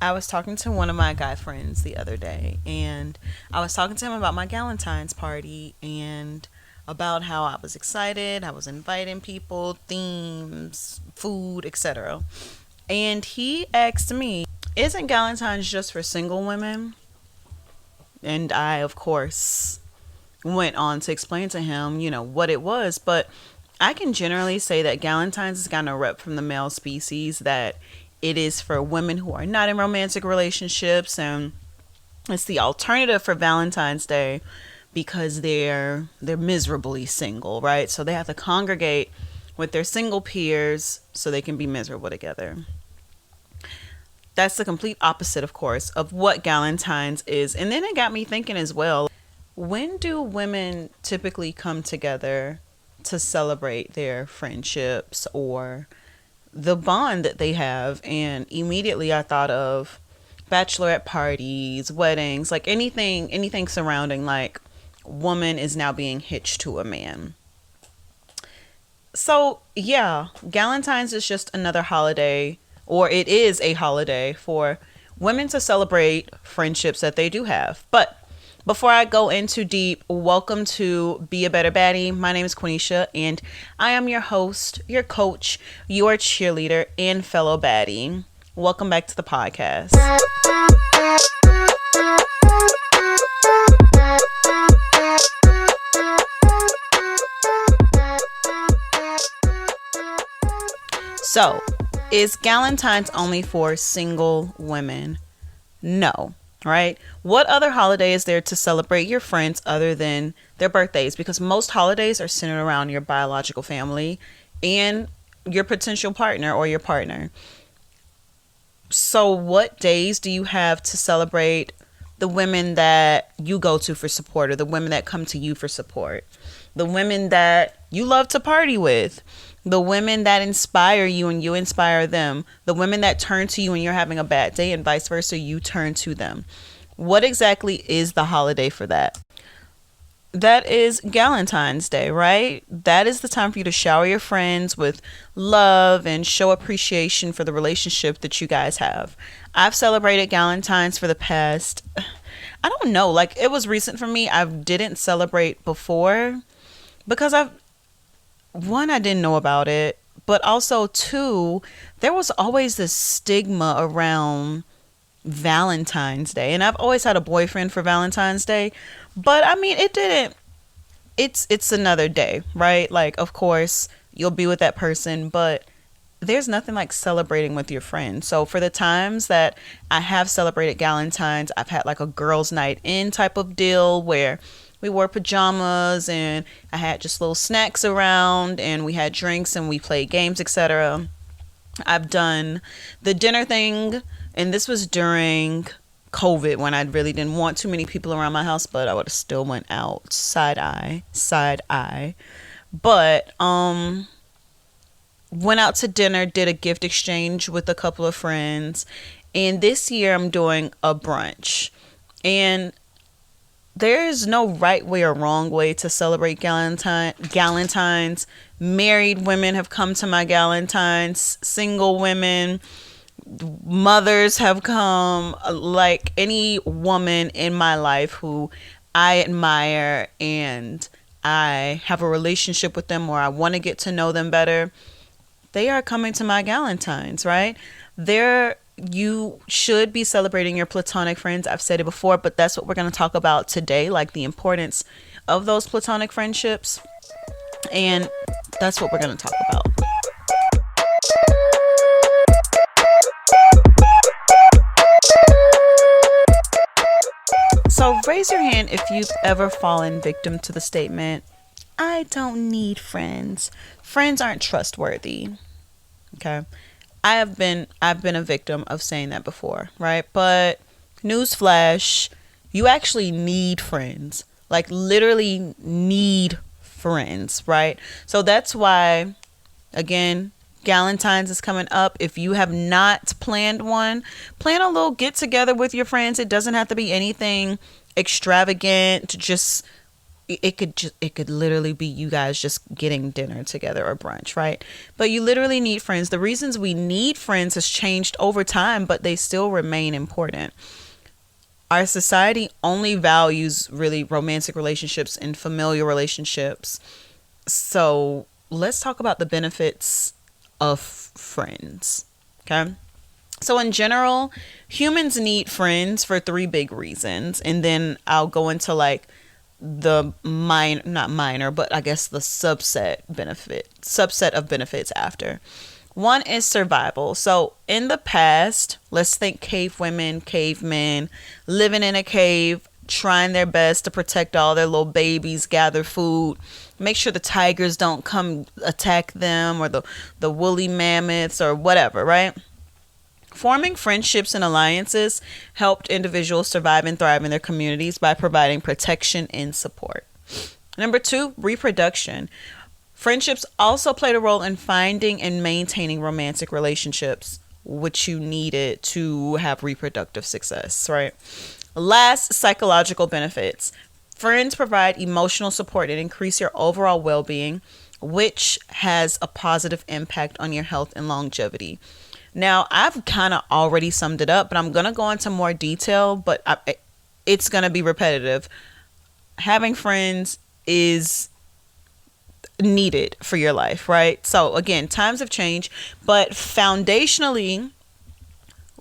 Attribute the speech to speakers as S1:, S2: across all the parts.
S1: I was talking to one of my guy friends the other day, and I was talking to him about my Galentine's party and about how I was excited. I was inviting people, themes, food, etc. And he asked me, "Isn't Galentine's just for single women?" And I, of course, went on to explain to him, what it was. But I can generally say that Galentine's has gotten a rep from the male species that it is for women who are not in romantic relationships, and it's the alternative for Valentine's Day because they're miserably single, right? So they have to congregate with their single peers so they can be miserable together. That's the complete opposite, of course, of what Galentine's is. And then it got me thinking as well, when do women typically come together to celebrate their friendships or the bond that they have? And immediately I thought of bachelorette parties, weddings, like anything surrounding like woman is now being hitched to a man. So yeah, Galentine's is just another holiday, or it is a holiday for women to celebrate friendships that they do have. But before I go into deep, welcome to Be a Better Baddie. My name is Quenisha, and I am your host, your coach, your cheerleader, and fellow baddie. Welcome back to the podcast. So, is Galentine's only for single women? No. Right? What other holiday is there to celebrate your friends other than their birthdays? Because most holidays are centered around your biological family and your potential partner or your partner. So what days do you have to celebrate the women that you go to for support, or the women that come to you for support? The women that you love to party with? The women that inspire you and you inspire them. The women that turn to you when you're having a bad day, and vice versa, you turn to them. What exactly is the holiday for that? That is Galentine's Day, right? That is the time for you to shower your friends with love and show appreciation for the relationship that you guys have. I've celebrated Galentine's for the past, I don't know, like it was recent for me. I didn't celebrate before because I didn't know about it, but also two, there was always this stigma around Valentine's Day, and I've always had a boyfriend for Valentine's Day, but I mean, it's another day, right? Like, of course, you'll be with that person, but there's nothing like celebrating with your friends. So for the times that I have celebrated Galentine's, I've had like a girls' night in type of deal where we wore pajamas and I had just little snacks around and we had drinks and we played games, etc. I've done the dinner thing, and this was during COVID when I really didn't want too many people around my house, but I would have still went out. Side eye. But went out to dinner, did a gift exchange with a couple of friends, and this year I'm doing a brunch. And there is no right way or wrong way to celebrate Galentine's. Married women have come to my Galentine's. Single women, mothers have come. Like any woman in my life who I admire and I have a relationship with them or I want to get to know them better, they are coming to my Galentine's, right? You should be celebrating your platonic friends. I've said it before, but that's what we're going to talk about today, like the importance of those platonic friendships. And that's what we're going to talk about. So raise your hand if you've ever fallen victim to the statement, "I don't need friends. Friends aren't trustworthy." Okay. I've been a victim of saying that before, right? But newsflash, you actually need friends. Like literally need friends, right? So that's why, again, Galentine's is coming up. If you have not planned one, plan a little get together with your friends. It doesn't have to be anything extravagant. Just it could literally be you guys just getting dinner together or brunch, right? But you literally need friends. The reasons we need friends has changed over time, but they still remain important. Our society only values really romantic relationships and familial relationships. So let's talk about the benefits of friends. Okay. So in general, humans need friends for three big reasons. And then I'll go into like the not minor, but I guess the subset of benefits after. One is survival. So in the past, let's think cave women, cavemen, living in a cave, trying their best to protect all their little babies, gather food, make sure the tigers don't come attack them, or the woolly mammoths or whatever, right? Forming friendships and alliances helped individuals survive and thrive in their communities by providing protection and support. Number two, reproduction. Friendships also played a role in finding and maintaining romantic relationships, which you needed to have reproductive success, right? Last, psychological benefits. Friends provide emotional support and increase your overall well being, which has a positive impact on your health and longevity. Now, I've kind of already summed it up, but I'm going to go into more detail, but it's going to be repetitive. Having friends is needed for your life, right? So again, times have changed, but foundationally,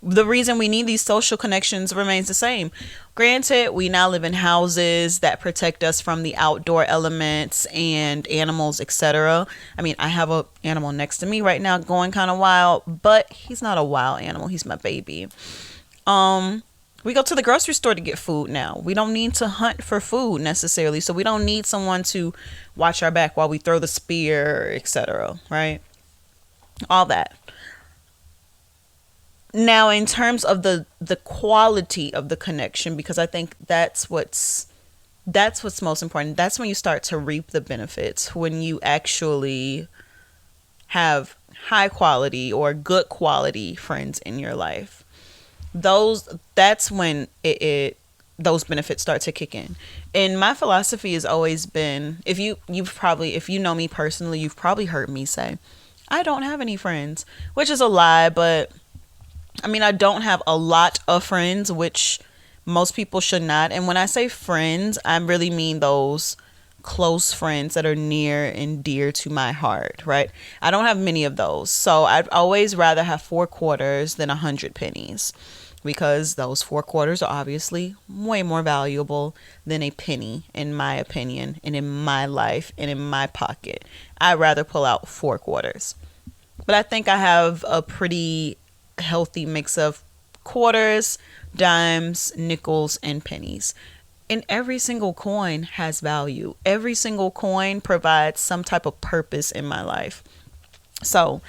S1: the reason we need these social connections remains the same. Granted, we now live in houses that protect us from the outdoor elements and animals, etc. I mean, I have an animal next to me right now going kind of wild, but he's not a wild animal. He's my baby. We go to the grocery store to get food now. We don't need to hunt for food necessarily, so we don't need someone to watch our back while we throw the spear, etc. Right? All that. Now, in terms of the quality of the connection, because I think that's what's most important. That's when you start to reap the benefits, when you actually have high quality or good quality friends in your life. That's when those benefits start to kick in. And my philosophy has always been, if you know me personally, you've probably heard me say, I don't have any friends, which is a lie, but I mean, I don't have a lot of friends, which most people should not. And when I say friends, I really mean those close friends that are near and dear to my heart, right? I don't have many of those. So I'd always rather have 4 quarters than 100 pennies, because those 4 quarters are obviously way more valuable than a penny, in my opinion, and in my life and in my pocket. I'd rather pull out 4 quarters. But I think I have a pretty healthy mix of quarters, dimes, nickels, and pennies. And every single coin has value. Every single coin provides some type of purpose in my life. So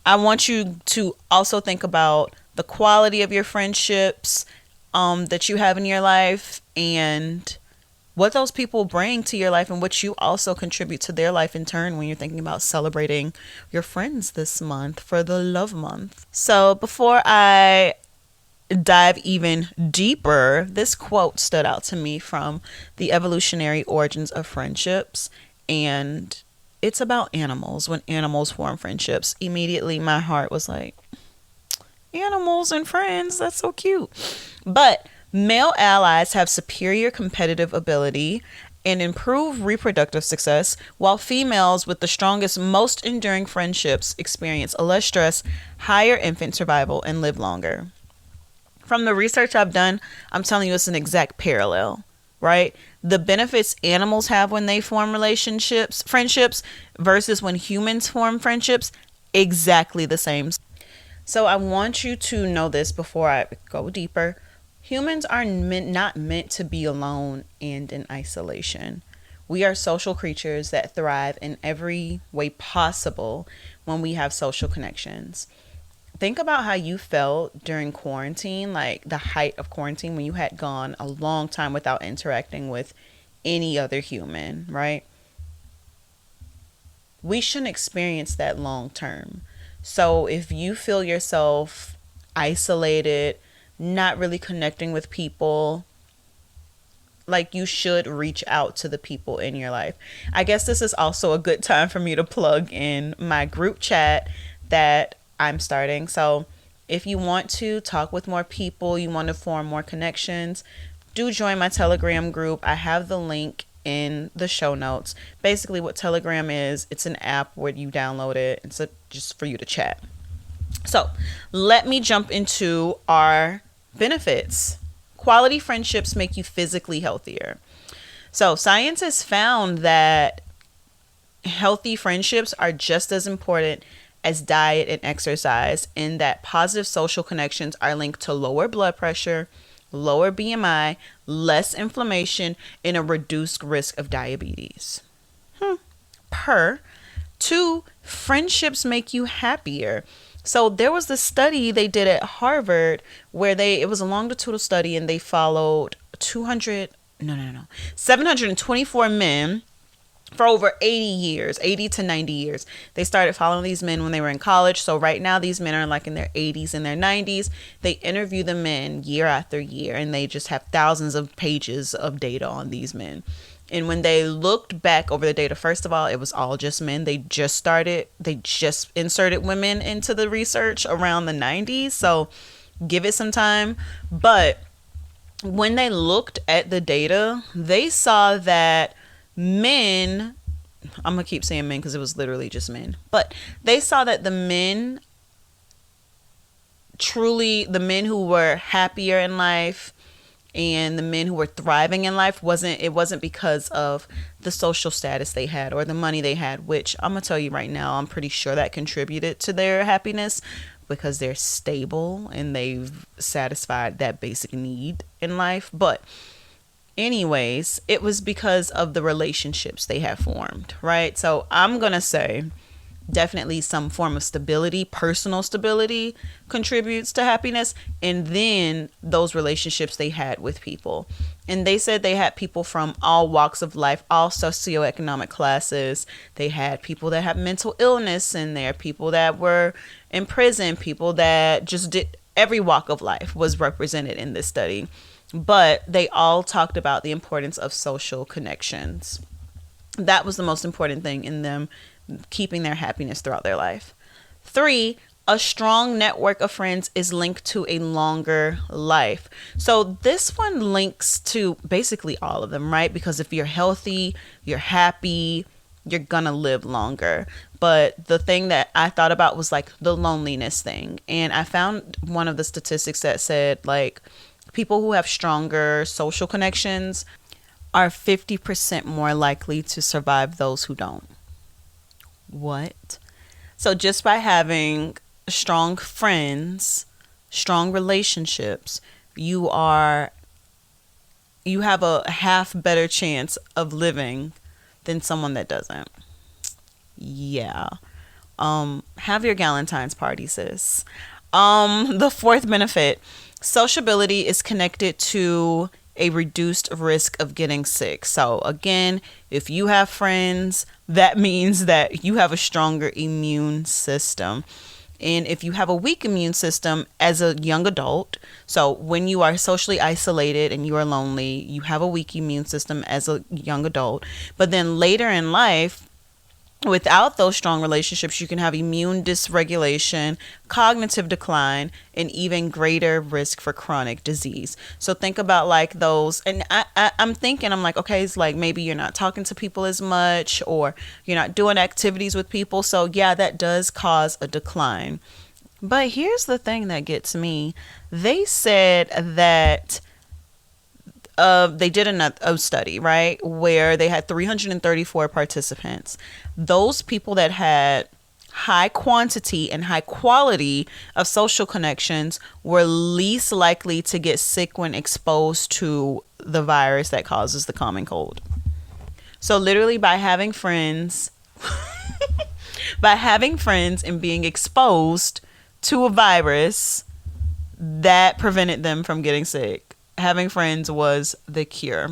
S1: I want you to also think about the quality of your friendships that you have in your life, and what those people bring to your life, and what you also contribute to their life in turn when you're thinking about celebrating your friends this month for the love month. So before I dive even deeper, this quote stood out to me from The Evolutionary Origins of Friendships, and it's about animals. When animals form friendships, immediately my heart was like, animals and friends, that's so cute. But male allies have superior competitive ability and improve reproductive success, while females with the strongest, most enduring friendships experience less stress, higher infant survival, and live longer. From the research I've done, I'm telling you it's an exact parallel, right? The benefits animals have when they form friendships, versus when humans form friendships, exactly the same. So I want you to know this before I go deeper. Humans are not meant to be alone and in isolation. We are social creatures that thrive in every way possible when we have social connections. Think about how you felt during quarantine, like the height of quarantine, when you had gone a long time without interacting with any other human, right? We shouldn't experience that long term. So if you feel yourself isolated, not really connecting with people, like you should reach out to the people in your life. I guess this is also a good time for me to plug in my group chat that I'm starting. So if you want to talk with more people, you want to form more connections, do join my Telegram group. I have the link in the show notes. Basically what Telegram is, it's an app where you download it. It's just for you to chat. So let me jump into our benefits. Quality friendships make you physically healthier. So science has found that healthy friendships are just as important as diet and exercise, in that positive social connections are linked to lower blood pressure, lower BMI, less inflammation, and a reduced risk of diabetes. Per 2, friendships make you happier. So there was this study they did at Harvard where it was a longitudinal study, and they followed 724 men for over 80 to 90 years. They started following these men when they were in college. So right now these men are like in their 80s and their 90s. They interview the men year after year, and they just have thousands of pages of data on these men. And when they looked back over the data, first of all, it was all just men. They just inserted women into the research around the 90s. So give it some time. But when they looked at the data, they saw that men, I'm going to keep saying men because it was literally just men, but they saw that the men who were happier in life and the men who were thriving in life wasn't because of the social status they had or the money they had, which I'm gonna tell you right now, I'm pretty sure that contributed to their happiness, because they're stable and they've satisfied that basic need in life. But anyways, it was because of the relationships they have formed, right? So I'm gonna say definitely some form of stability, personal stability, contributes to happiness. And then those relationships they had with people. And they said they had people from all walks of life, all socioeconomic classes. They had people that had mental illness in there, people that were in prison, people that just did, every walk of life was represented in this study. But they all talked about the importance of social connections. That was the most important thing in them keeping their happiness throughout their life. 3, a strong network of friends is linked to a longer life. So this one links to basically all of them, right? Because if you're healthy, you're happy, you're gonna live longer. But the thing that I thought about was like the loneliness thing. And I found one of the statistics that said like people who have stronger social connections are 50% more likely to survive those who don't. What? So just by having strong friends, strong relationships, you have a half better chance of living than someone that doesn't. Yeah. Have your Galentines party, sis. The 4th benefit, sociability is connected to a reduced risk of getting sick. So again, if you have friends, that means that you have a stronger immune system. And if you have a weak immune system as a young adult, so when you are socially isolated and you are lonely, you have a weak immune system as a young adult. But then later in life, without those strong relationships, you can have immune dysregulation, cognitive decline, and even greater risk for chronic disease. So think about like those, and I'm like, okay, it's like maybe you're not talking to people as much, or you're not doing activities with people. So yeah, that does cause a decline. But here's the thing that gets me. They said that they did a study, right, where they had 334 participants. Those people that had high quantity and high quality of social connections were least likely to get sick when exposed to the virus that causes the common cold. So literally by having friends, and being exposed to a virus, that prevented them from getting sick. Having friends was the cure.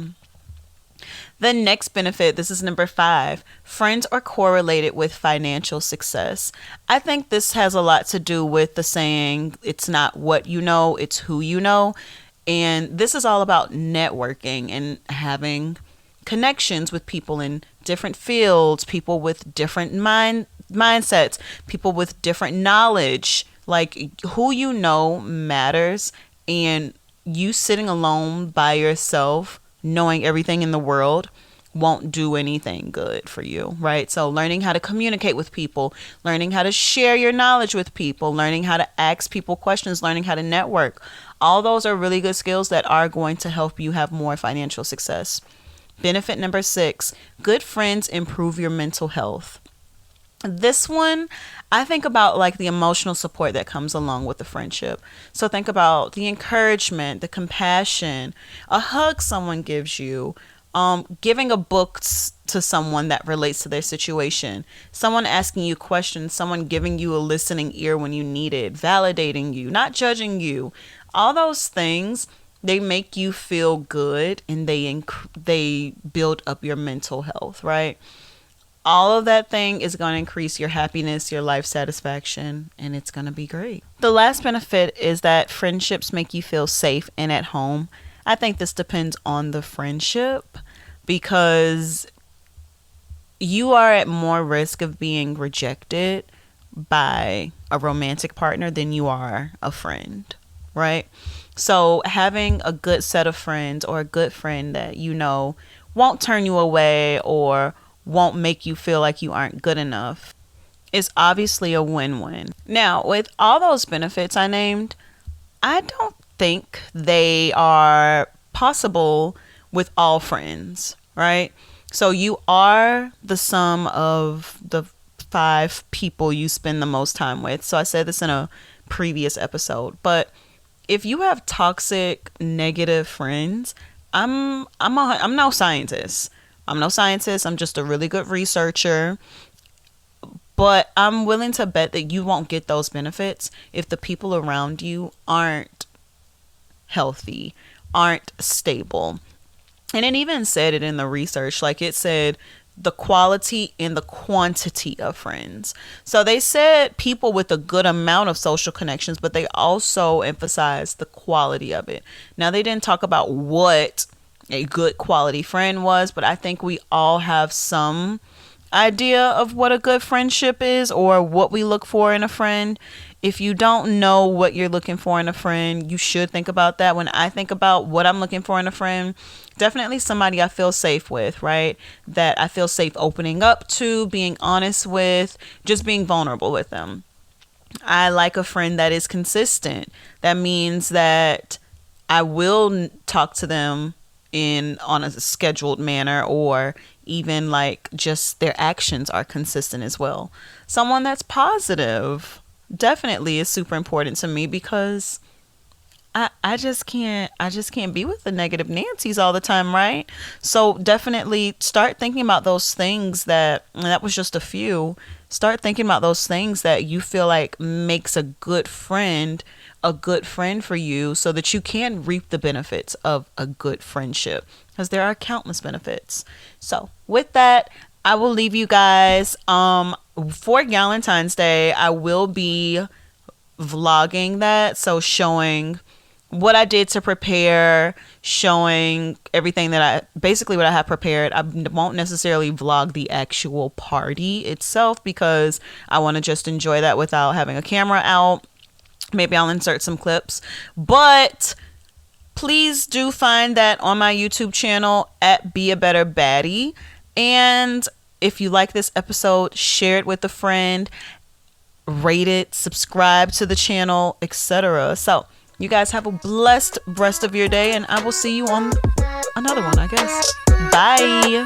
S1: The next benefit, this is number 5, friends are correlated with financial success. I think this has a lot to do with the saying, it's not what you know, it's who you know. And this is all about networking and having connections with people in different fields, people with different mindsets, people with different knowledge. Like, who you know matters, and you sitting alone by yourself, knowing everything in the world, won't do anything good for you, right? So learning how to communicate with people, learning how to share your knowledge with people, learning how to ask people questions, learning how to network. All those are really good skills that are going to help you have more financial success. Benefit number 6, good friends improve your mental health. This one, I think about like the emotional support that comes along with the friendship. So think about the encouragement, the compassion, a hug someone gives you, giving a book to someone that relates to their situation, someone asking you questions, someone giving you a listening ear when you need it, validating you, not judging you. All those things, they make you feel good, and they build up your mental health, right? All of that thing is going to increase your happiness, your life satisfaction, and it's going to be great. The last benefit is that friendships make you feel safe and at home. I think this depends on the friendship, because you are at more risk of being rejected by a romantic partner than you are a friend, right? So having a good set of friends, or a good friend that you know won't turn you away or won't make you feel like you aren't good enough, is obviously a win-win. Now, with all those benefits I named, I don't think they are possible with all friends, right? So you are the sum of the 5 people you spend the most time with. So I said this in a previous episode, but if you have toxic, negative friends, I'm no scientist. I'm no scientist. I'm just a really good researcher. But I'm willing to bet that you won't get those benefits if the people around you aren't healthy, aren't stable. And it even said it in the research. Like, it said the quality and the quantity of friends. So they said people with a good amount of social connections, but they also emphasized the quality of it. Now, they didn't talk about what a good quality friend was, but I think we all have some idea of what a good friendship is, or what we look for in a friend. If you don't know what you're looking for in a friend, you should think about that. When I think about what I'm looking for in a friend, definitely somebody I feel safe with, right? That I feel safe opening up to, being honest with, just being vulnerable with them. I like a friend that is consistent. That means that I will talk to them on a scheduled manner, or even like just their actions are consistent as well. Someone that's positive definitely is super important to me, because I just can't be with the negative Nancy's all the time, right? So definitely start thinking about those things that was just a few. Start thinking about those things that you feel like makes a good friend for you, so that you can reap the benefits of a good friendship, because there are countless benefits. So with that, I will leave you guys. For Galentine's Day, I will be vlogging that, so showing what I did to prepare, showing everything that what I have prepared. I won't necessarily vlog the actual party itself, because I want to just enjoy that without having a camera out. Maybe I'll insert some clips, but please do find that on my YouTube channel at Be a Better Baddie. And if you like this episode, share it with a friend, rate it, subscribe to the channel, etc. So you guys have a blessed rest of your day, and I will see you on another one, I guess. Bye.